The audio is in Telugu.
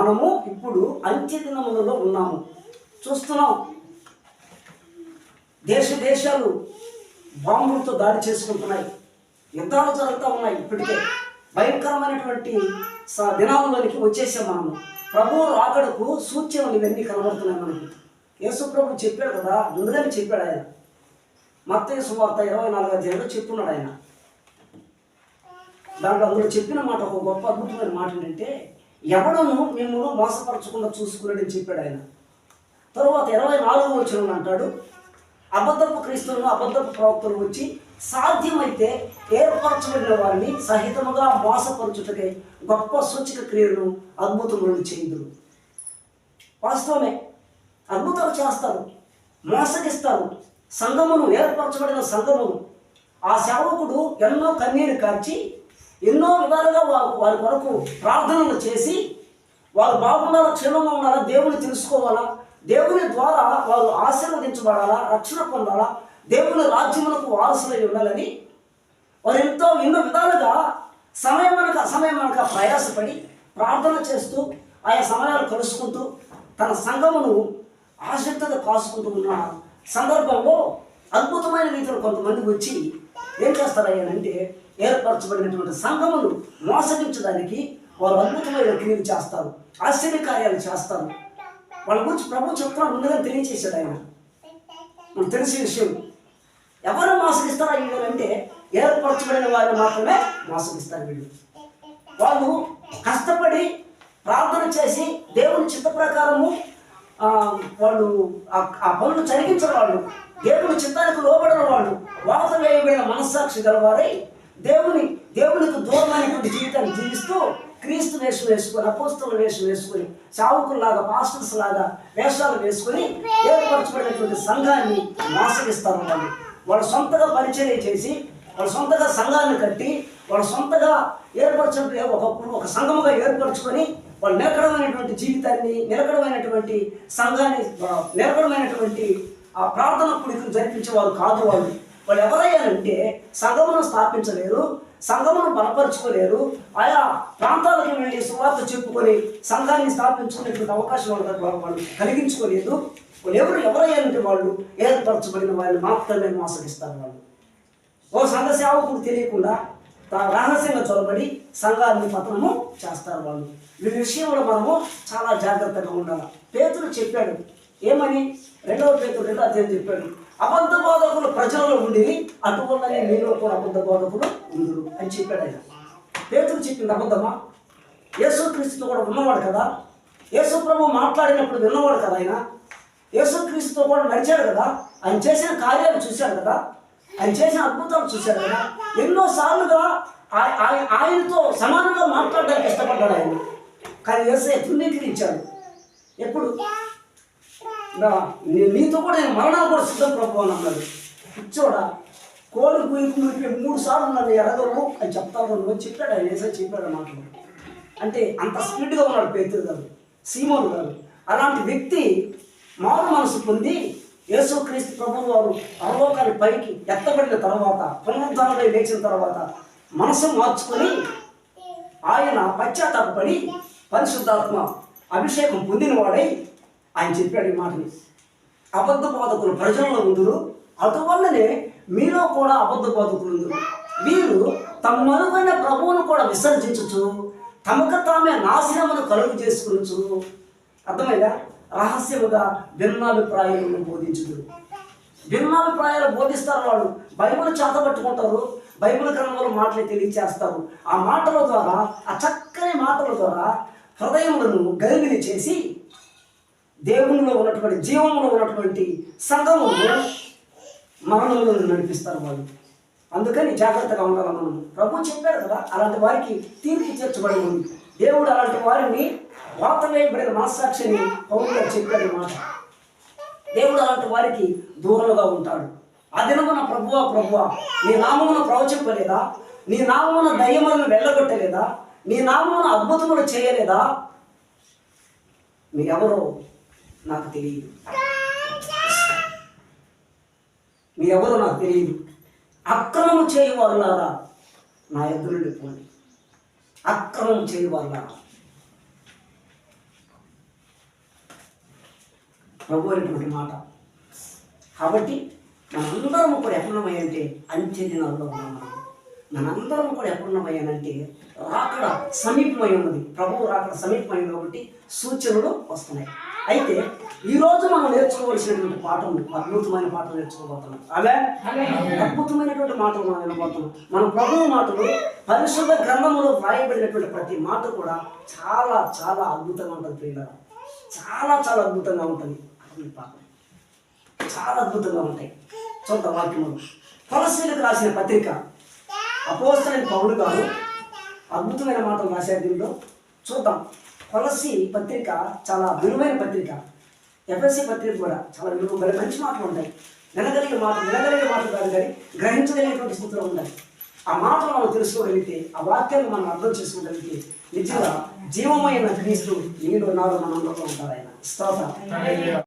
మనము ఇప్పుడు అంత్య దినములలో ఉన్నాము. చూస్తున్నాం, దేశాలు బాంబులతో దాడి చేసుకుంటున్నాయి, యుద్ధాలు జరుగుతూ ఉన్నాయి. ఇప్పటికే భయంకరమైనటువంటి దినాలలోనికి వచ్చేసాం మనము. ప్రభువు రాకడకు సూచనలు ఇవన్నీ కనబడుతున్నాయి మనకి. యేసు ప్రభు చెప్పాడు కదా, ముందుగానే చెప్పాడు ఆయన. మత్తయి సువార్త 24వ అధ్యాయంలో చెప్తున్నాడు ఆయన. దాంట్లో అందులో చెప్పిన మాట, ఒక గొప్ప అద్భుతమైన మాట ఏంటంటే, ఎవడను మిమ్మల్ని మోసపరచకుండా చూసుకున్నాడని చెప్పాడు ఆయన. తరువాత 24వ వచనంలో అంటాడు, అబద్ధపు క్రీస్తులను అబద్ధపు ప్రవక్తలు వచ్చి సాధ్యమైతే ఏర్పరచబడిన వారిని సహితముగా మోసపరచుటకై గొప్ప సూచక క్రియలను అద్భుతములను చేయుదురు. వాస్తవమే, అద్భుతాలు చేస్తారు, మోసగిస్తారు. సంఘమును, ఏర్పరచబడిన సంఘమును, ఆ సేవకుడు ఎన్నో కన్నీరు కార్చి ఎన్నో విధాలుగా వారి కొరకు ప్రార్థనలు చేసి వారు బాగుండాలా, క్షేమంగా ఉండాలా, దేవుని తెలుసుకోవాలా, దేవుని ద్వారా వారు ఆశీర్వదించబడాలా, రక్షణ పొందాలా, దేవుని రాజ్యములకు వారసులై ఉండాలని వారు ఎన్నో విధాలుగా సమయమనక ప్రయాసపడి ప్రార్థన చేస్తూ ఆయా సమయాలు కలుసుకుంటూ తన సంఘమును ఆసక్తిగా కాసుకుంటూ ఉన్న సందర్భంలో అద్భుతమైన రీతిలో కొంతమంది వచ్చి ఏం చేస్తారయ్యానంటే, ఏర్పరచబడినటువంటి సంఘమును మోసగించడానికి వారు అద్భుతమైన క్రియలు చేస్తారు, ఆశ్చర్య కార్యాలు చేస్తారు. వాళ్ళ గురించి ప్రభు చెప్తున్నా ముందుగా తెలియచేశాడు ఆయన. మనకు తెలిసిన విషయం, ఎవరు మోసగిస్తారా వీళ్ళంటే ఏర్పరచబడిన వారిని మాత్రమే మోసగిస్తారు వీళ్ళు. వాళ్ళు కష్టపడి ప్రార్థన చేసి దేవుని చిత్త ప్రకారము వాళ్ళు ఆ పనులు జరిగించిన వాళ్ళు, దేవుని చిత్తానికి లోబడిన వాళ్ళు, వాత వేయబడిన మనస్సాక్షి గలవారై దేవునికి దూరమైనటువంటి జీవితాన్ని జీవిస్తూ క్రీస్తు వేషం వేసుకొని, అపోస్తల వేషం వేసుకొని, చావుకుల్లాగా, పాస్టర్స్ లాగా వేషాలు వేసుకొని ఏర్పరచబడినటువంటి సంఘాన్ని మోసగిస్తారు. వాళ్ళు సొంతగా పరిచర్య చేసి, వాళ్ళు సొంతగా సంఘాన్ని కట్టి, వాళ్ళు సొంతగా ఒక సంఘముగా ఏర్పరచుకొని వాళ్ళు నిలకడమైనటువంటి జీవితాన్ని, నిలకడమైనటువంటి సంఘాన్ని, నిలకడమైనటువంటి ఆ ప్రార్థన కూడికలు జరిపించే వాళ్ళు కాదు. వాళ్ళు ఎవరయ్యారంటే సంఘమును స్థాపించలేరు, సంఘమును బలపరుచుకోలేరు, ఆయా ప్రాంతాలకు వెళ్ళి సువార్త చెప్పుకొని సంఘాన్ని స్థాపించుకునేటువంటి అవకాశం వాళ్ళు కలిగించుకోలేదు. వాళ్ళు ఎవరయ్యారంటే వాళ్ళు ఏర్పరచబడిన వాళ్ళు మాత్రమే మోసగిస్తారు. వాళ్ళు ఓ సంఘ సేవకుడు తెలియకుండా రహస్యంగా చొరబడి సంఘాన్ని పతనము చేస్తారు. వాళ్ళు వీరి విషయంలో మనము చాలా జాగ్రత్తగా ఉండాలి. పేతురు చెప్పాడు ఏమని, 2వ పేతురు 2వ అధ్యాయం చెప్పాడు, అబద్ధ బోధకులు ప్రజలలో ఉండి అటువల్లనే మీలో కూడా అబద్ధ బోధకులు ఉందరు అని చెప్పాడు ఆయన. పేతురు చెప్పింది అబద్ధమా? యేసుక్రీస్తుతో కూడా ఉన్నవాడు కదా, యేసు ప్రభు మాట్లాడినప్పుడు విన్నవాడు కదా ఆయన, యేసుక్రీస్తుతో కూడా నడిచాడు కదా, ఆయన చేసిన కార్యాలు చూశాడు కదా, ఆయన చేసిన అద్భుతాలు చూశాడు కదా, ఎన్నోసార్లుగా ఆయనతో సమానంగా మాట్లాడడానికి ఇష్టపడ్డాడు ఆయన. కానీ యేసయ్య తృణీకరించాడు. ఎప్పుడు? నీతో కూడా నేను మరణాలు కూడా సిద్ధం ప్రభు అని అన్నాడు. ఇచ్చోడా, కోడి కుయికి 3 సార్లు నన్ను ఎరగవు అని చెప్తాను నువ్వు చెప్పాడు ఆయన. యేసయ్య చెప్పాడు మాటలు. అంటే అంత స్పీడ్గా ఉన్నాడు పేతురు గారు, సీమోను గారు. అలాంటి వ్యక్తి మారు మనసు పొంది యేసుక్రీస్తు ప్రభువు వారు పరలోకాన్ని పైకి ఎత్తబడిన తర్వాత, పునరుద్ధారణమై లేచిన తర్వాత మనసు మార్చుకొని ఆయన పశ్చాత్తాపడి పరిశుద్ధాత్మ అభిషేకం పొందినవాడై ఆయన చెప్పాడు ఈ మాటని, అబద్ధ బోధకులు ప్రజల్లో ఉందరు, అటువల్లనే మీలో కూడా అబద్ధ బోధకులు ఉందరు. వీరు తమ మనుగైన ప్రభువును కూడా విసర్జించచ్చు, తమకు తామే నాశనమును కలుగు చేసుకునొచ్చు. అర్థమైందా? రహస్యముగా భిన్నాభిప్రాయాలను బోధించుదురు. భిన్నాభిప్రాయాలు బోధిస్తారు వాళ్ళు. బైబిల్ చేతబట్టుకుంటారు, బైబిల్ గ్రంథంలో మాటలు తెలియచేస్తారు. ఆ మాటల ద్వారా, ఆ చక్కని మాటల ద్వారా హృదయములను గలిబిలి చేసి దేవునిలో ఉన్నటువంటి, జీవంలో ఉన్నటువంటి సంఘమును మరణంలో నడిపిస్తారు వాళ్ళు. అందుకని జాగ్రత్తగా ఉండాలి మనం. ప్రభు చెప్పారు కదా, అలాంటి వారికి తీర్పు తీర్చబడి ఉంది. దేవుడు అలాంటి వారిని వాత వేయబడిన మనస్సాక్షిని పౌరులుగా చెప్పాడు మాట. దేవుడు అలాంటి వారికి దూరంగా ఉంటాడు. ఆ దినమున ప్రభువా నీ నామమున ప్రవచింపలేదా, నీ నామమున దయ్యములను వెళ్ళగొట్టలేదా, నీ నామమున అద్భుతములు చేయలేదా, మీరెవరో నాకు తెలియదు, మీరెవరో నాకు తెలియదు. అక్రమము చేయవారులారా నా ఎదురు పోండి, అక్రమం చేయవారులారా. ప్రభు అయినటువంటి మాట. కాబట్టి మనందరం కూడా ఎక్కడున్నామంటే అంత్య దినాల్లో ఉన్నాం. మనందరం కూడా ఎక్కడున్నామయ్యానంటే రాకడ సమీపమై ఉన్నది. ప్రభువు రాకడ సమీపమైంది కాబట్టి సూచనలు వస్తున్నాయి. అయితే ఈరోజు మనం నేర్చుకోవాల్సినటువంటి పాఠం, అద్భుతమైన పాఠం నేర్చుకోబోతున్నాం. అలా అద్భుతమైనటువంటి మాటలు మనం వినబోతున్నాం. మన ప్రభువు మాటలు పరిశుద్ధ గ్రంథంలో వ్రాయబడినటువంటి ప్రతి మాట కూడా చాలా చాలా అద్భుతంగా ఉంటుంది ప్రియులారా. చాలా చాలా అద్భుతంగా ఉంటుంది. పాఠం చాలా అద్భుతంగా ఉంటాయి. చూద్దాం వాక్యములు. కొలస్సీలకు రాసిన పత్రిక అపోస్తలుడైన పౌలు గారు అద్భుతమైన మాటలు రాశారు దీనిలో. చూద్దాం. కొలస్సీ పత్రిక చాలా విలువైన పత్రిక. ఎఫ్ఎస్సి పత్రిక కూడా చాలా విలువ, మంచి మాటలు ఉంటాయి. వినగలిగే మాటలు కాదు కానీ గ్రహించగలిగేటువంటి స్థితిలో ఉండాలి. ఆ మాటలు మనం తెలుసుకోగలిగితే, ఆ వాక్యాన్ని మనం అర్థం చేసుకోగలిగితే నిజంగా జీవమైన క్రీస్తు నీలో నాలో మనంలో ఉంటారు ఆయన. స్తోత్రం.